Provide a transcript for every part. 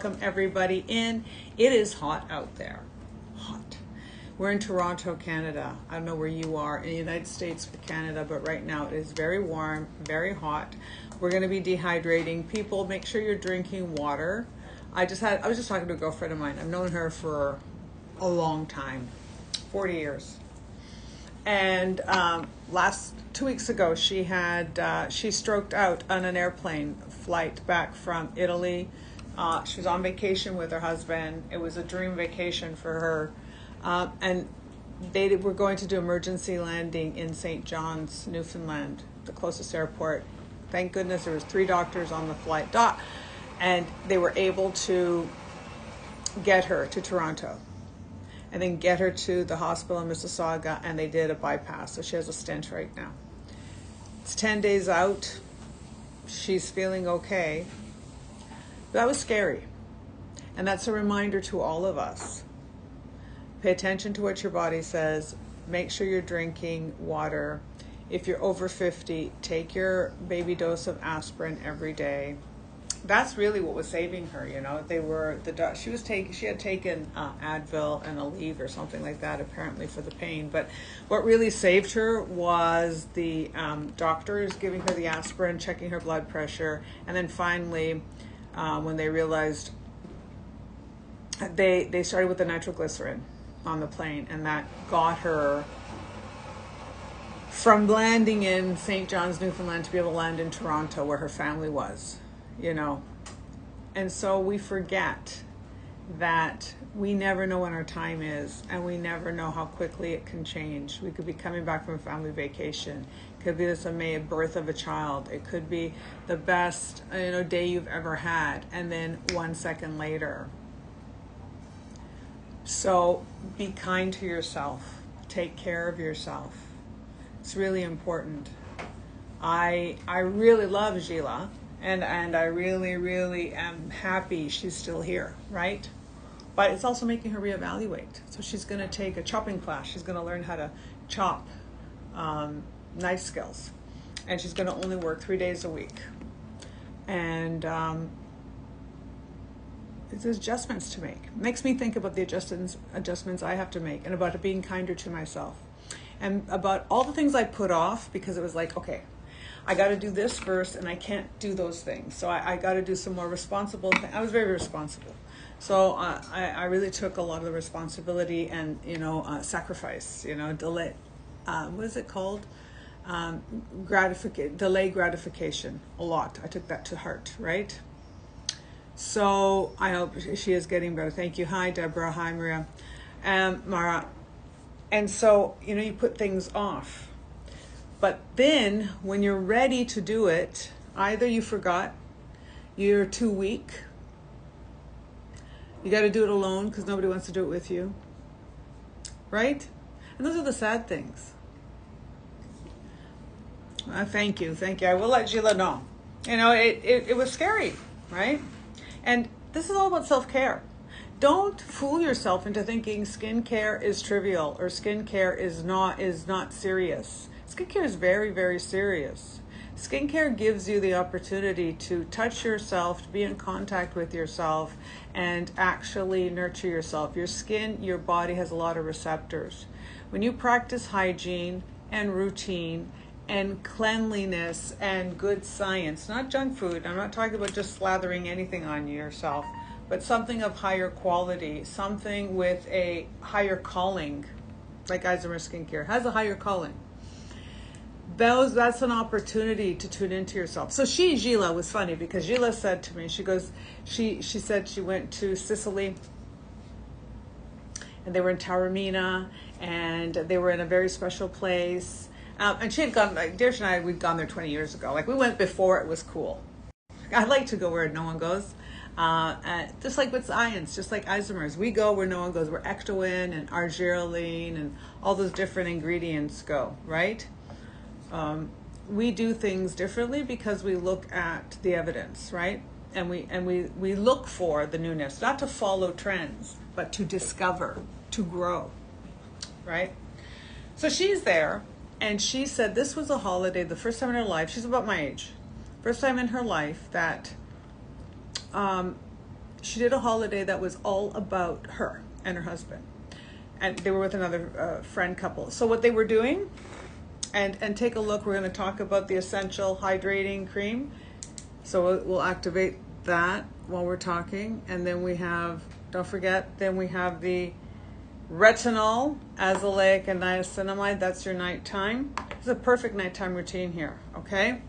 welcome everybody in. It is hot out there. Hot. We're in Toronto, Canada. I don't know where you are in the United States or Canada, but right now it is very warm, very hot. We're going to be dehydrating. People, make sure you're drinking water. I was just talking to a girlfriend of mine. I've known her for a long time, 40 years. And last 2 weeks ago, she stroked out on an airplane flight back from Italy. She was on vacation with her husband. It was a dream vacation for her. And they were going to do emergency landing in St. John's, Newfoundland, the closest airport. Thank goodness there was 3 doctors on the flight, and they were able to get her to Toronto and then get her to the hospital in Mississauga, and they did a bypass. So she has a stent right now. It's 10 days out. She's feeling okay. That was scary. And that's a reminder to all of us. Pay attention to what your body says. Make sure you're drinking water. If you're over 50, take your baby dose of aspirin every day. That's really what was saving her, you know. She had taken Advil and Aleve or something like that, apparently for the pain. But what really saved her was the doctors giving her the aspirin, checking her blood pressure, and then finally, when they realized, they started with the nitroglycerin on the plane, and that got her from landing in St. John's, Newfoundland, to be able to land in Toronto where her family was, you know. And so we forget that we never know when our time is, and we never know how quickly it can change. We could be coming back from a family vacation. It could be this amazing birth of a child. It could be the best, day you've ever had, and then 1 second later. So be kind to yourself. Take care of yourself. It's really important. I really love Gila, and I really, really am happy she's still here, right? But it's also making her reevaluate. So she's going to take a chopping class. She's going to learn how to chop, knife skills. And she's going to only work 3 days a week. And there's adjustments to make. Makes me think about the adjustments I have to make, and about being kinder to myself, and about all the things I put off because it was like, okay, I got to do this first, and I can't do those things. So I got to do some more responsible things. I was very responsible. So I really took a lot of the responsibility and, sacrifice, delay. What is it called? Delay gratification a lot. I took that to heart, right? So I hope she is getting better. Thank you. Hi, Deborah. Hi, Maria. Mara. And so, you put things off. But then when you're ready to do it, either you forgot, you're too weak, you got to do it alone because nobody wants to do it with you, right? And those are the sad things. Thank you. I will let Gila know. It was scary, right? And this is all about self-care. Don't fool yourself into thinking skincare is trivial or skincare is not serious. Skincare is very, very serious. Skincare gives you the opportunity to touch yourself, to be in contact with yourself, and actually nurture yourself. Your skin, your body has a lot of receptors. When you practice hygiene and routine and cleanliness and good science, not junk food. I'm not talking about just slathering anything on yourself, but something of higher quality, something with a higher calling, like Isomers Skincare has a higher calling. That's an opportunity to tune into yourself. So Gila was funny because Gila said to me, she said she went to Sicily, and they were in Taormina, and they were in a very special place. And she had gone, Deirdre and I, we'd gone there 20 years ago. Like, we went before it was cool. I like to go where no one goes. Just like with science, just like Isomers. We go where no one goes, where ectoin and argireline and all those different ingredients go, right? We do things differently because we look at the evidence, right? And we look for the newness, not to follow trends, but to discover, to grow, right? So she's there. And she said this was a holiday, the first time in her life, she's about my age, first time in her life that she did a holiday that was all about her and her husband. And they were with another friend couple. So what they were doing, and take a look, we're going to talk about the Essential Hydrating Cream. So we'll activate that while we're talking. And then we have, don't forget, then we have the retinol, azelaic, and niacinamide. That's your nighttime. It's a perfect nighttime routine here, okay?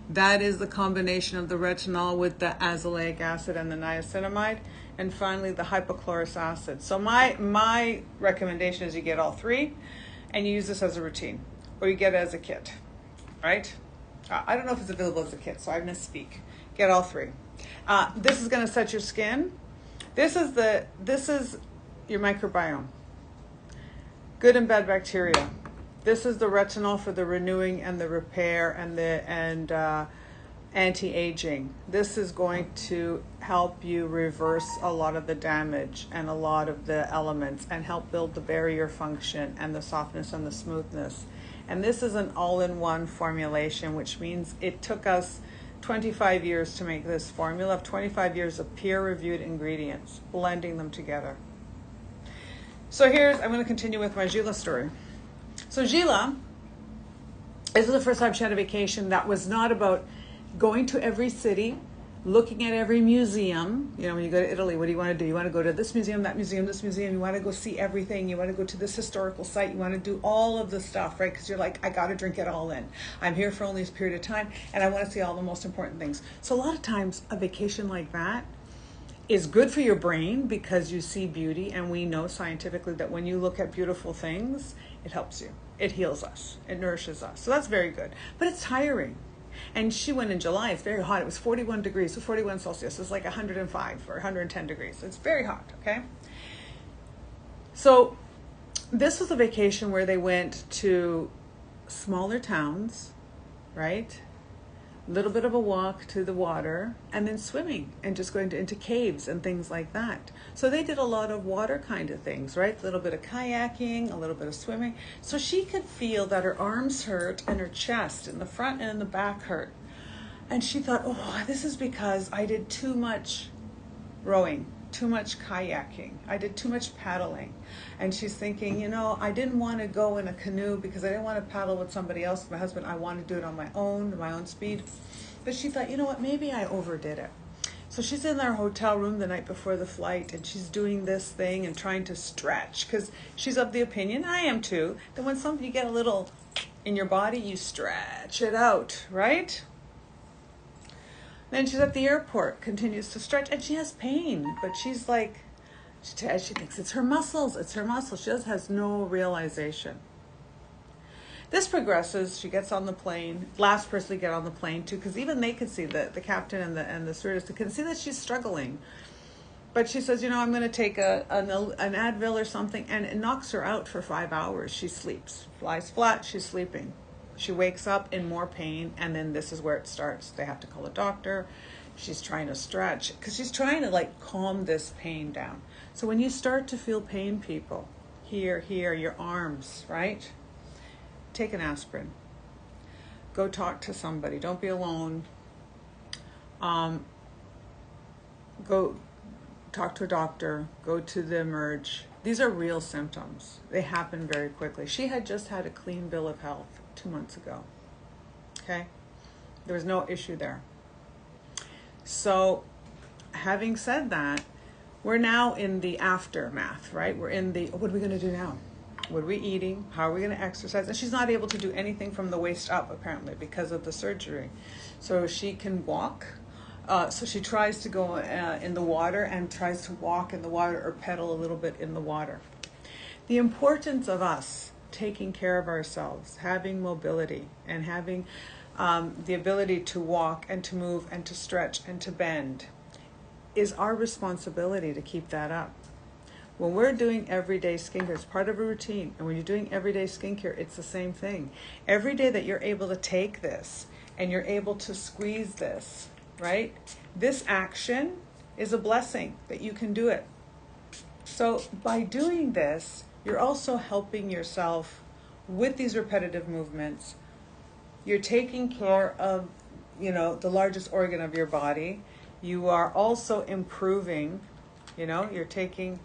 That is the combination of the retinol with the azelaic acid and the niacinamide. And finally, the hypochlorous acid. So my recommendation is you get all three and you use this as a routine, or you get it as a kit, right? I don't know if it's available as a kit, so I misspeak. Get all three. This is gonna set your skin. This is your microbiome. Good and bad bacteria. This is the retinol for the renewing and the repair and anti-aging. This is going to help you reverse a lot of the damage and a lot of the elements and help build the barrier function and the softness and the smoothness. And this is an all-in-one formulation, which means it took us 25 years to make this formula of 25 years of peer-reviewed ingredients, blending them together. So I'm going to continue with my Gila story. So Gila, this is the first time she had a vacation that was not about going to every city, looking at every museum. You know, when you go to Italy, what do you want to do? You want to go to this museum, that museum, this museum. You want to go see everything. You want to go to this historical site. You want to do all of the stuff, right? Because you're like, I got to drink it all in. I'm here for only this period of time, and I want to see all the most important things. So a lot of times, a vacation like that is good for your brain because you see beauty, and we know scientifically that when you look at beautiful things, it helps you. It heals us. It nourishes us. So that's very good. But it's tiring. And she went in July. It's very hot. It was 41 degrees, so 41 Celsius. It's like 105 or 110 degrees. It's very hot, okay? So this was a vacation where they went to smaller towns, right? A little bit of a walk to the water, and then swimming and just going into caves and things like that. So they did a lot of water kind of things, right? A little bit of kayaking, a little bit of swimming. So she could feel that her arms hurt and her chest in the front and in the back hurt. And she thought, oh, this is because I did too much rowing, too much kayaking. I did too much paddling. And she's thinking, you know, I didn't want to go in a canoe because I didn't want to paddle with somebody else, my husband. I wanted to do it on my own speed. But she thought, you know what, maybe I overdid it. So she's in their hotel room the night before the flight, and she's doing this thing and trying to stretch, because she's of the opinion, I am too, that when you get a little in your body, you stretch it out, right? Then she's at the airport, continues to stretch, and she has pain, but she's like, she thinks it's her muscles. She just has no realization. This progresses. She gets on the plane. Last person to get on the plane too, because even they could see, the captain and the stewardess can see that she's struggling. But she says, you know, I'm going to take an Advil or something, and it knocks her out for 5 hours. She sleeps, lies flat. She's sleeping. She wakes up in more pain, and then this is where it starts. They have to call a doctor. She's trying to stretch because she's trying to like calm this pain down. So when you start to feel pain, people, here, your arms, right? Take an aspirin. Go talk to somebody. Don't be alone. Go talk to a doctor. Go to the Emerge. These are real symptoms. They happen very quickly. She had just had a clean bill of health 2 months ago. Okay? There was no issue there. So, having said that, we're now in the aftermath, right? We're in the, what are we going to do now? What are we eating? How are we going to exercise? And she's not able to do anything from the waist up, apparently, because of the surgery. So she can walk. So she tries to go in the water and tries to walk in the water or pedal a little bit in the water. The importance of us taking care of ourselves, having mobility, and having the ability to walk and to move and to stretch and to bend is our responsibility to keep that up. When we're doing everyday skincare, it's part of a routine. And when you're doing everyday skincare, it's the same thing. Every day that you're able to take this and you're able to squeeze this, right? This action is a blessing that you can do it. So by doing this, you're also helping yourself with these repetitive movements. You're taking care of, the largest organ of your body. You are also improving, you're taking,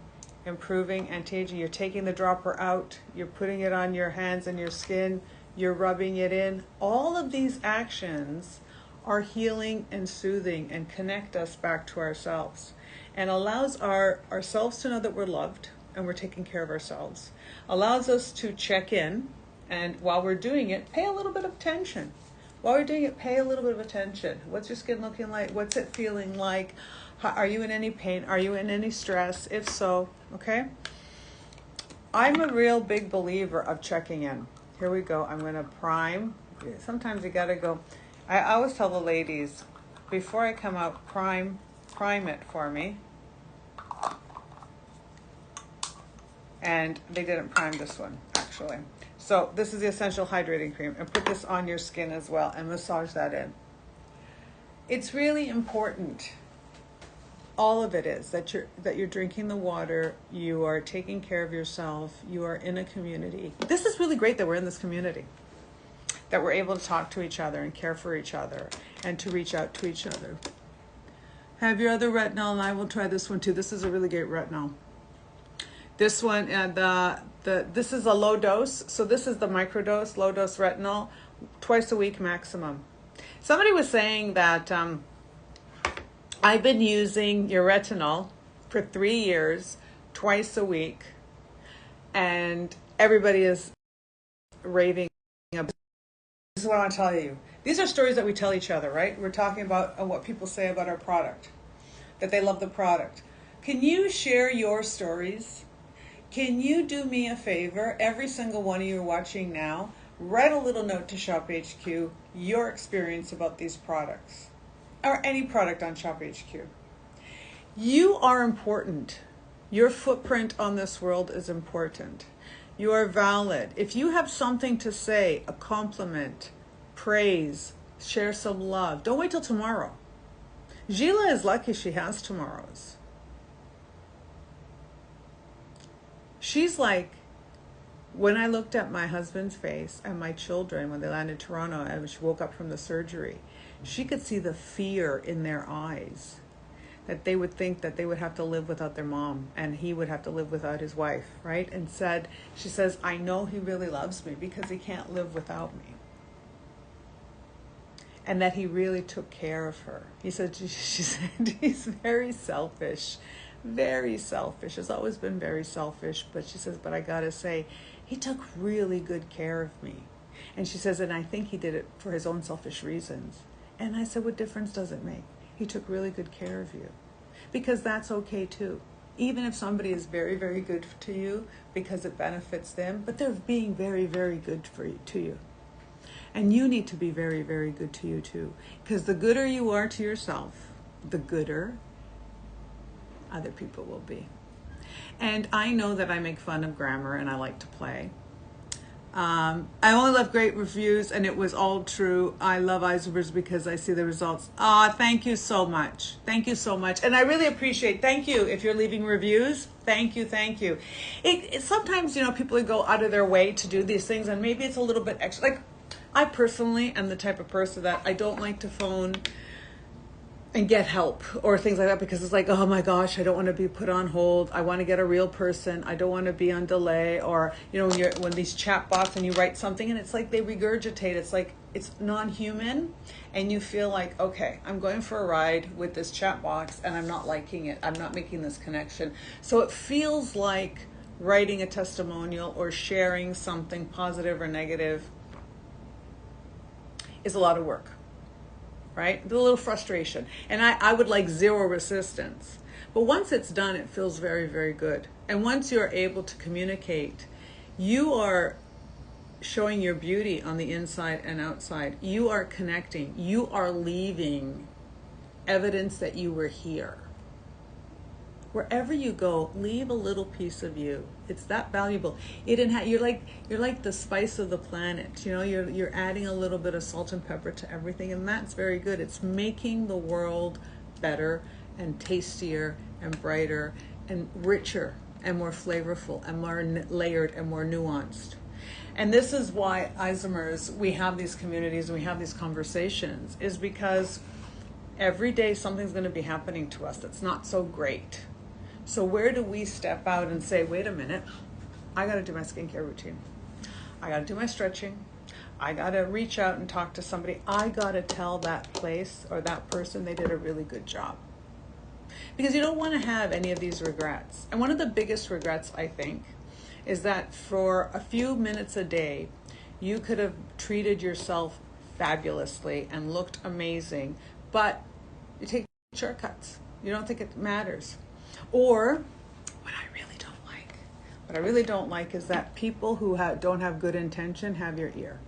improving, anti-aging. You're taking the dropper out, you're putting it on your hands and your skin, you're rubbing it in. All of these actions are healing and soothing and connect us back to ourselves and allows ourselves to know that we're loved and we're taking care of ourselves. Allows us to check in, and while we're doing it, pay a little bit of attention. While we're doing it, pay a little bit of attention. What's your skin looking like? What's it feeling like? Are you in any pain? Are you in any stress? If so, okay? I'm a real big believer of checking in. Here we go. I'm going to prime. Sometimes you got to go. I always tell the ladies, before I come out, prime it for me. And they didn't prime this one, actually. So this is the Essential Hydrating Cream. And put this on your skin as well and massage that in. It's really important. All of it is that you're drinking the water, you are taking care of yourself, you are in a community. This is really great that we're in this community, that we're able to talk to each other and care for each other and to reach out to each other. Have your other retinol, and I will try this one too. This is a really great retinol. This one, this is a low dose, so this is the microdose, low dose retinol, twice a week maximum. Somebody was saying that I've been using your retinol for 3 years, twice a week, and everybody is raving about. This is what I want to tell you. These are stories that we tell each other, right? We're talking about what people say about our product, that they love the product. Can you share your stories? Can you do me a favor? Every single one of you watching now, write a little note to Shop HQ, your experience about these products, or any product on Shop HQ. You are important. Your footprint on this world is important. You are valid. If you have something to say, a compliment, praise, share some love, don't wait till tomorrow. Gila is lucky she has tomorrows. She's like, when I looked at my husband's face and my children when they landed in Toronto and she woke up from the surgery, she could see the fear in their eyes, that they would think that they would have to live without their mom and he would have to live without his wife, right? And she says, I know he really loves me because he can't live without me. And that he really took care of her. She said, he's very selfish. Very selfish, has always been very selfish, but she says, but I gotta say, he took really good care of me. And she says, and I think he did it for his own selfish reasons. And I said, what difference does it make? He took really good care of you. Because that's okay too. Even if somebody is very, very good to you because it benefits them, but they're being very, very good to you. And you need to be very, very good to you too. Because the gooder you are to yourself, the gooder other people will be. And I know that I make fun of grammar and I like to play. I only left great reviews and it was all true. I love Isomers because I see the results. Thank you so much. Thank you so much. And I really appreciate, thank you if you're leaving reviews. Thank you, thank you. It sometimes, people go out of their way to do these things and maybe it's a little bit extra. Like, I personally am the type of person that I don't like to phone and get help or things like that because it's like, oh my gosh, I don't want to be put on hold. I want to get a real person. I don't want to be on delay. Or, when these chat bots and you write something and it's like they regurgitate. It's like, it's non-human and you feel like, okay, I'm going for a ride with this chat box and I'm not liking it. I'm not making this connection. So it feels like writing a testimonial or sharing something positive or negative is a lot of work. Right? A little frustration. And I would like zero resistance. But once it's done, it feels very, very good. And once you're able to communicate, you are showing your beauty on the inside and outside. You are connecting. You are leaving evidence that you were here. Wherever you go, leave a little piece of you. It's that valuable. You're like the spice of the planet. You're adding a little bit of salt and pepper to everything, and that's very good. It's making the world better and tastier and brighter and richer and more flavorful and more layered and more nuanced. And this is why Isomers, we have these communities and we have these conversations, is because Every day something's going to be happening to us that's not so great. So where do we step out and say, wait a minute, I got to do my skincare routine. I got to do my stretching. I got to reach out and talk to somebody. I got to tell that place or that person they did a really good job. Because you don't want to have any of these regrets. And one of the biggest regrets, I think, is that for a few minutes a day, you could have treated yourself fabulously and looked amazing, but you take shortcuts. You don't think it matters. Or what I really don't like is that people who don't have good intention have your ear.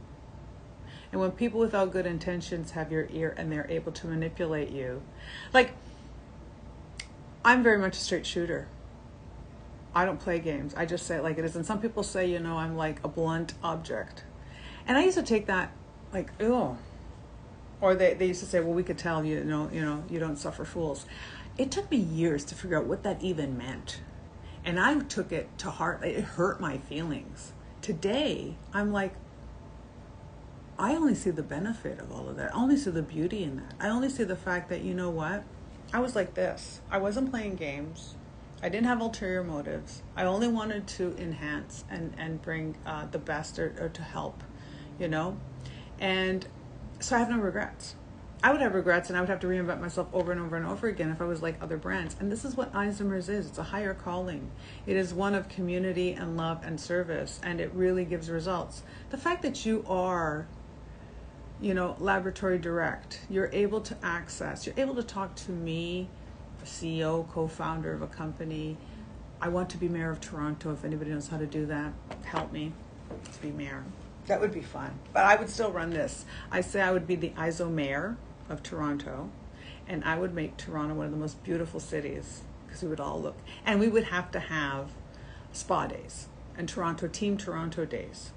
And when people without good intentions have your ear and they're able to manipulate you, like, I'm very much a straight shooter. I don't play games. I just say it like it is. And some people say, I'm like a blunt object. And I used to take that like, oh. Or they used to say, well, we could tell you don't suffer fools. It took me years to figure out what that even meant. And I took it to heart. It hurt my feelings. Today, I'm like, I only see the benefit of all of that. I only see the beauty in that. I only see the fact that, you know what? I was like this. I wasn't playing games. I didn't have ulterior motives. I only wanted to enhance and bring the best or to help, And so I have no regrets. I would have regrets and I would have to reinvent myself over and over and over again if I was like other brands. And this is what Isomers is. It's a higher calling. It is one of community and love and service, and it really gives results. The fact that you are, laboratory direct, you're able to access, you're able to talk to me, a CEO, co-founder of a company. I want to be mayor of Toronto. If anybody knows how to do that, help me to be mayor. That would be fun. But I would still run this. I say I would be the Isomers of Toronto, and I would make Toronto one of the most beautiful cities because we would all look. And we would have to have spa days and Team Toronto days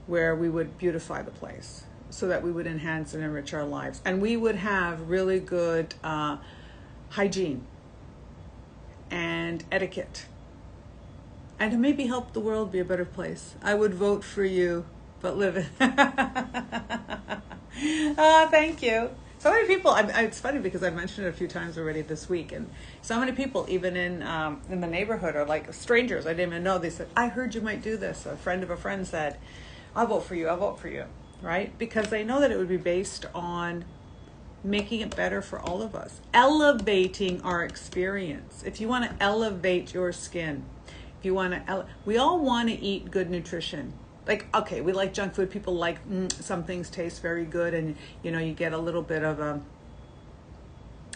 where we would beautify the place so that we would enhance and enrich our lives. And we would have really good hygiene and etiquette, and to maybe help the world be a better place. I would vote for you, but live it. Oh, thank you. So many people, it's funny because I've mentioned it a few times already this week, and so many people, even in the neighborhood, are like strangers I didn't even know. They said, I heard you might do this. A friend of a friend said, I'll vote for you, right? Because they know that it would be based on making it better for all of us, elevating our experience. If you want to elevate your skin, if you want to, we all want to eat good nutrition. Like, okay, we like junk food. People like some things taste very good, and you get a little bit of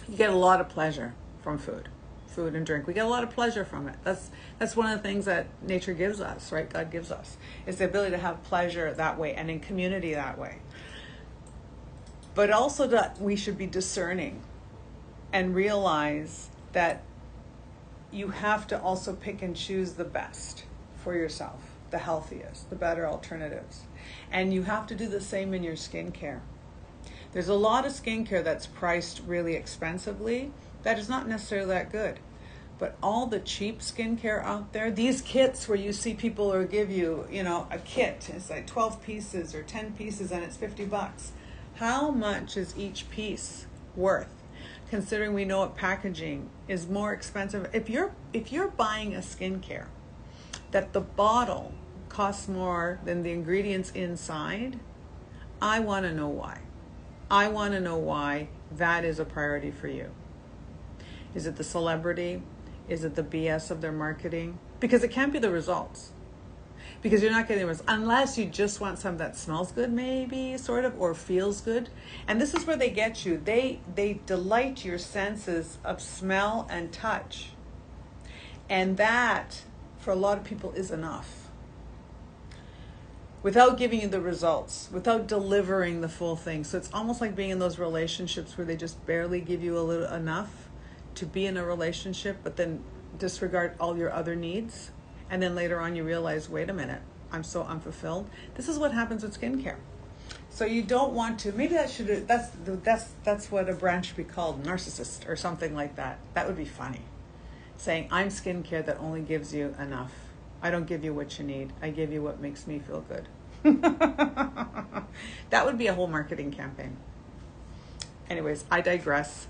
you get a lot of pleasure from food and drink. We get a lot of pleasure from it. That's one of the things that nature gives us, right? God gives us, is the ability to have pleasure that way and in community that way. But also that we should be discerning and realize that you have to also pick and choose the best for yourself, the healthiest, the better alternatives. And you have to do the same in your skincare. There's a lot of skincare that's priced really expensively that is not necessarily that good. But all the cheap skincare out there, these kits where you see people or give you, a kit, it's like 12 pieces or 10 pieces and it's $50. How much is each piece worth? Considering we know what packaging is more expensive. If you're buying a skincare that the bottle costs more than the ingredients inside, I want to know why. I want to know why that is a priority for you. Is it the celebrity? Is it the BS of their marketing? Because it can't be the results. Because you're not getting the results. Unless you just want something that smells good, maybe, sort of, or feels good. And this is where they get you. They delight your senses of smell and touch. And that, for a lot of people, is enough. Without giving you the results, without delivering the full thing. So it's almost like being in those relationships where they just barely give you enough to be in a relationship, but then disregard all your other needs. And then later on you realize, wait a minute, I'm so unfulfilled. This is what happens with skincare. So you don't want to, maybe that's what a brand should be called, narcissist or something like that. That would be funny. Saying, I'm skincare that only gives you enough. I don't give you what you need. I give you what makes me feel good. That would be a whole marketing campaign. Anyways, I digress.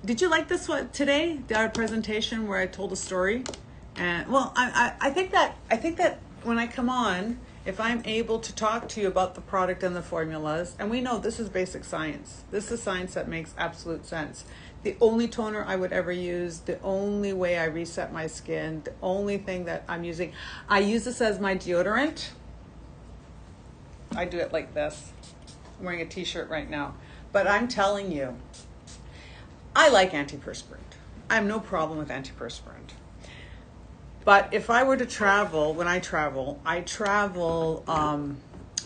Did you like this one today? Our presentation where I told a story, and well, I think that when I come on, if I'm able to talk to you about the product and the formulas, and we know this is basic science. This is science that makes absolute sense. The only toner I would ever use, the only way I reset my skin, the only thing that I'm using, I use this as my deodorant. I do it like this. I'm wearing a t-shirt right now. But I'm telling you, I like antiperspirant. I have no problem with antiperspirant. But if I were to travel, when I travel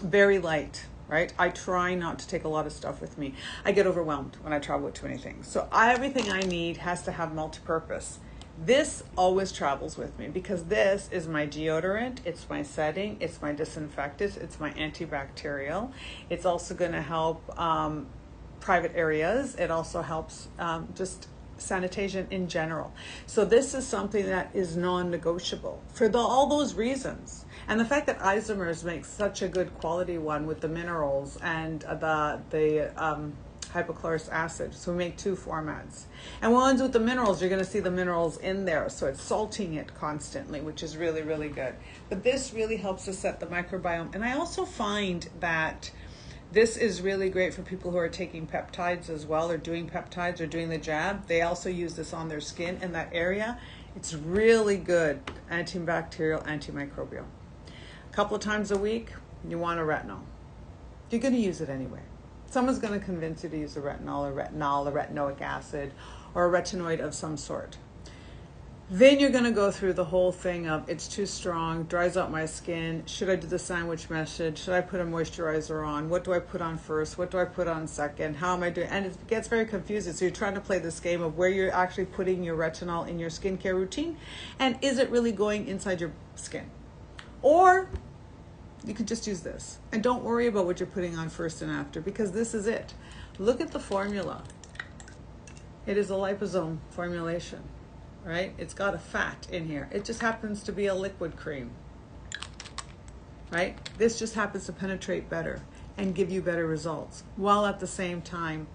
very light, right? I try not to take a lot of stuff with me. I get overwhelmed when I travel with too many things. So everything I need has to have multi-purpose. This always travels with me because this is my deodorant, it's my setting, it's my disinfectant, it's my antibacterial. It's also going to help private areas. It also helps just sanitation in general. So this is something that is non-negotiable for all those reasons. And the fact that Isomers makes such a good quality one with the minerals and the hypochlorous acid. So we make two formats. And ones with the minerals, you're going to see the minerals in there. So it's salting it constantly, which is really, really good. But this really helps to set the microbiome. And I also find that this is really great for people who are taking peptides as well, or doing peptides or doing the jab. They also use this on their skin in that area. It's really good antibacterial, antimicrobial. A couple of times a week, you want a retinol. You're going to use it anyway. Someone's going to convince you to use a retinol, a retinoic acid, or a retinoid of some sort. Then you're going to go through the whole thing of it's too strong, dries out my skin. Should I do the sandwich method? Should I put a moisturizer on? What do I put on first? What do I put on second? How am I doing? And it gets very confusing. So you're trying to play this game of where you're actually putting your retinol in your skincare routine. And is it really going inside your skin? Or you could just use this. And don't worry about what you're putting on first and after, because this is it. Look at the formula. It is a liposome formulation. Right? It's got a fat in here. It just happens to be a liquid cream. Right? This just happens to penetrate better and give you better results, while at the same time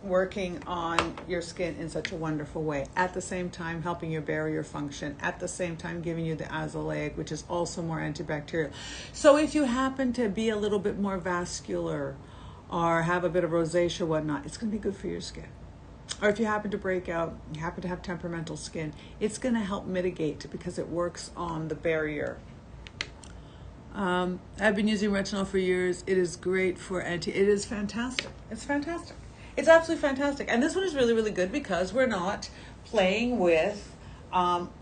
working on your skin in such a wonderful way. At the same time helping your barrier function. At the same time giving you the azelaic, which is also more antibacterial. So if you happen to be a little bit more vascular or have a bit of rosacea, whatnot, it's going to be good for your skin. Or if you happen to break out, you happen to have temperamental skin, it's going to help mitigate because it works on the barrier. I've been using retinol for years. It is great for it is fantastic. It's fantastic. It's absolutely fantastic. And this one is really, really good because we're not playing with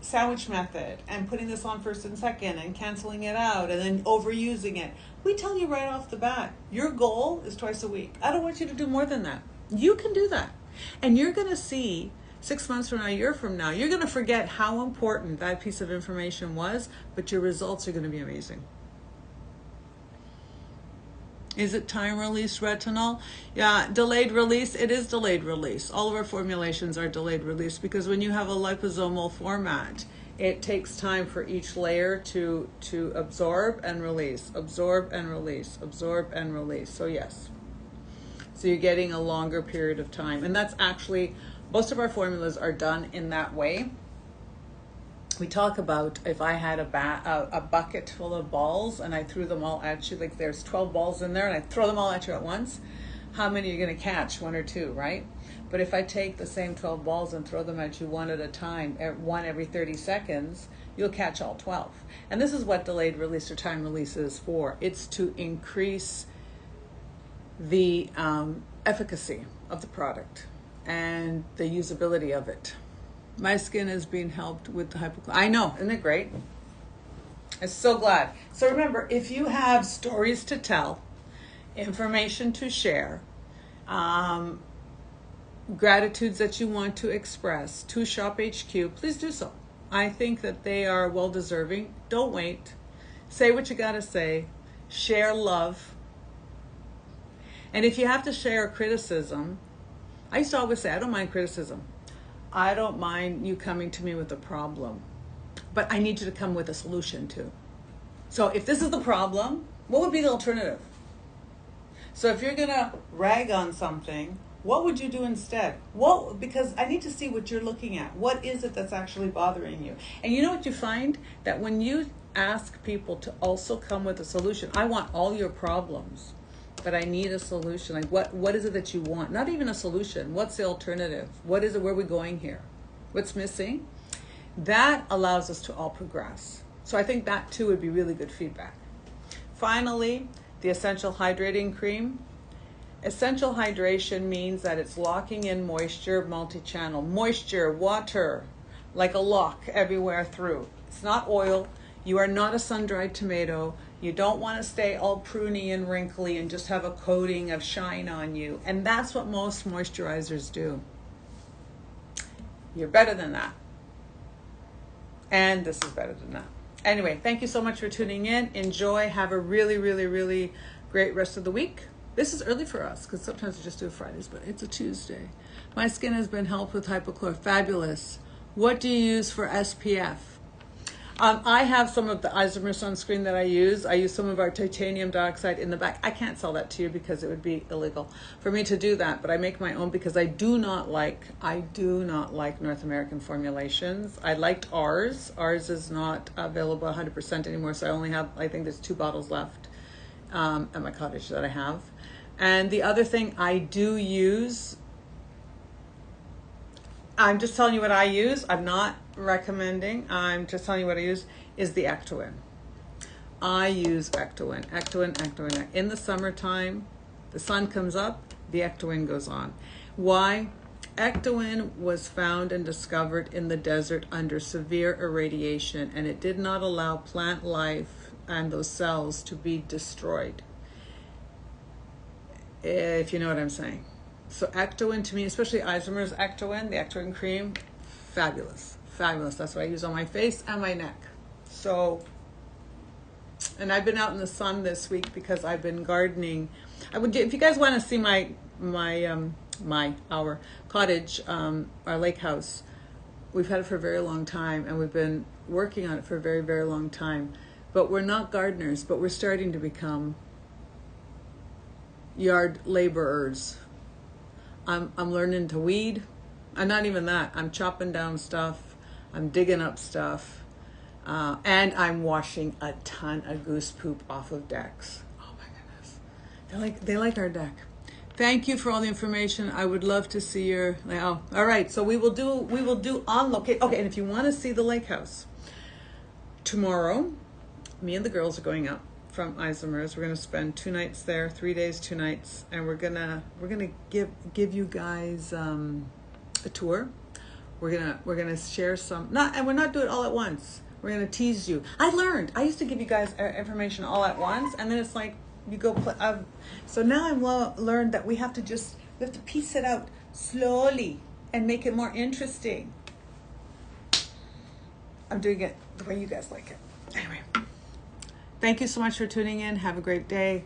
sandwich method and putting this on first and second and canceling it out and then overusing it. We tell you right off the bat, your goal is twice a week. I don't want you to do more than that. You can do that. And you're going to see 6 months from now, a year from now, you're going to forget how important that piece of information was, but your results are going to be amazing. Is it time release retinol? Yeah, delayed release. It is delayed release. All of our formulations are delayed release because when you have a liposomal format, it takes time for each layer to absorb and release, absorb and release, absorb and release. So yes. So you're getting a longer period of time. And that's actually, most of our formulas are done in that way. We talk about if I had a bucket full of balls and I threw them all at you, like there's 12 balls in there and I throw them all at you at once, how many are you going to catch? 1 or 2, right? But if I take the same 12 balls and throw them at you one at a time, one every 30 seconds, you'll catch all 12. And this is what delayed release or time release is for. It's to increase the efficacy of the product and the usability of it. My skin is being helped with the hypochlorous. I know, isn't it great? I'm so glad. So remember, if you have stories to tell, information to share, gratitudes that you want to express to Shop HQ, please do so. I think that they are well deserving. Don't wait. Say what you gotta say. Share love. And if you have to share criticism, I used to always say, I don't mind criticism. I don't mind you coming to me with a problem, but I need you to come with a solution too. So if this is the problem, what would be the alternative? So if you're gonna rag on something, what would you do instead? Well, because I need to see what you're looking at. What is it that's actually bothering you? And you know what you find? That when you ask people to also come with a solution, I want all your problems, but I need a solution. Like what is it that you want? Not even a solution. What's the alternative? What is it? Where are we going here? What's missing? That allows us to all progress. So I think that too would be really good feedback. Finally, the Essential Hydrating Cream. Essential hydration means that it's locking in moisture, multi-channel. Moisture, water, like a lock everywhere through. It's not oil. You are not a sun-dried tomato. You don't want to stay all pruny and wrinkly and just have a coating of shine on you. And that's what most moisturizers do. You're better than that. And this is better than that. Anyway, thank you so much for tuning in. Enjoy. Have a really, really, really great rest of the week. This is early for us because sometimes we just do Fridays, but it's a Tuesday. My skin has been helped with hypochlor. Fabulous. What do you use for SPF? I have some of the Isomers sunscreen that I use. I use some of our titanium dioxide in the back. I can't sell that to you because it would be illegal for me to do that, but I make my own because I do not like North American formulations. I liked ours. Ours is not available 100% anymore, so I only have, I think there's 2 bottles left at my cottage that I have. And the other thing I do use, I'm just telling you what I use. I'm not recommending. I'm just telling you what I use, is the Ectowin. I use Ectowin. In the summertime, the sun comes up, the Ectowin goes on. Why? Ectowin was found and discovered in the desert under severe irradiation, and it did not allow plant life and those cells to be destroyed. If you know what I'm saying. So Ectowin to me, especially Isomers Ectowin, the Ectowin cream, fabulous. That's what I use on my face and my neck. So, and I've been out in the sun this week because I've been gardening. If you guys want to see our cottage, our lake house, we've had it for a very long time, and we've been working on it for a very, very long time. But we're not gardeners, but we're starting to become yard laborers. I'm learning to weed. I'm not even that. I'm chopping down stuff. I'm digging up stuff. And I'm washing a ton of goose poop off of decks. Oh my goodness. They like our deck. Thank you for all the information. I would love to see your, all right. So we will do on location. Okay. And if you want to see the lake house, tomorrow, me and the girls are going up from Isomers. We're going to spend 2 nights there, 3 days, 2 nights, and we're gonna give you guys a tour. We're gonna share some, and we're not doing it all at once. We're gonna tease you. I used to give you guys information all at once, and then it's like you go. So now I've learned that we have to piece it out slowly and make it more interesting. I'm doing it the way you guys like it. Anyway. Thank you so much for tuning in. Have a great day.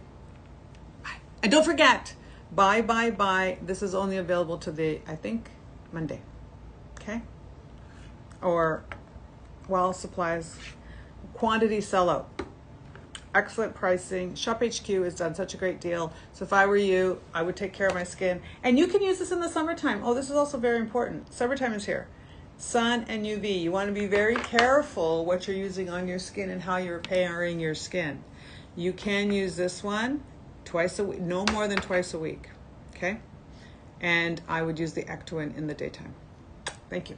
Bye. And don't forget, buy. This is only available to I think, Monday. Okay? Or while supplies, quantity sellout. Excellent pricing. Shop HQ has done such a great deal. So if I were you, I would take care of my skin. And you can use this in the summertime. Oh, this is also very important. Summertime is here. Sun and UV. You want to be very careful what you're using on your skin and how you're repairing your skin. You can use this one twice a week, no more than twice a week. Okay? And I would use the Ectowin in the daytime. Thank you.